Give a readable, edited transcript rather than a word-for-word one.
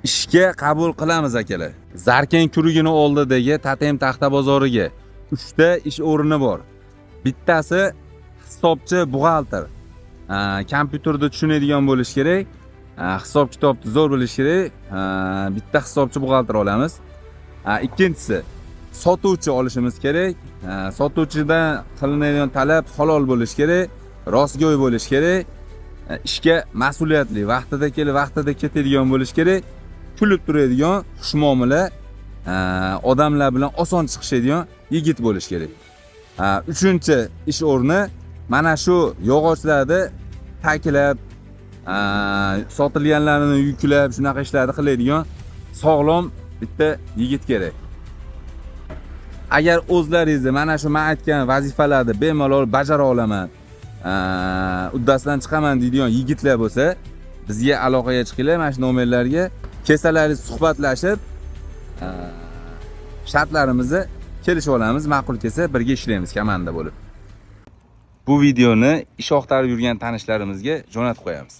ishga qabul qilamiz akalar. Zarken kurugini oldidagi Tatem taxta bozoriga 3 ta ish o'rni bor. Bittasi hisobchi buxgalter. Kompyuterda tushunadigan bo'lish kerak. Hisob kitobni zo'r bilish kerak. Bitta hisobchi buxgalter olamiz. Ikkinchisi sotuvchi olishimiz kerak. Sotuvchidan qilinadigan talab halol bo'lish kerak, rostgo'y bo'lish kerak. Ishga mas'uliyatli, vaqtida kelib, vaqtida ketadigan bo'lish kerak. Kulib turadigan, xushmuomala, odamlar bilan oson chiqishadigan yigit bo'lish kerak. Uchinchi ish o'rni mana shu yog'ochlarni taklab, sotilganlarini yuklab, shunaqa ishlarni qiladigan sog'lom bitta yigit kerak. Agar o'zlaringizni mana shu men aytgan vazifalarni bemalol bajara olaman, uddasidan chiqaman deydigan yigitlar bo'lsa, bizga aloqaga chiqinglar, mana shu nomerlarga kelsalaringiz suhbatlashib, shartlarimizni kelishib olamiz, ma'qul kelsa birga ishlaymiz komanda bo'lib. Bu videoni ish oqtarib yurgan tanishlarimizga jo'natib qo'yamiz.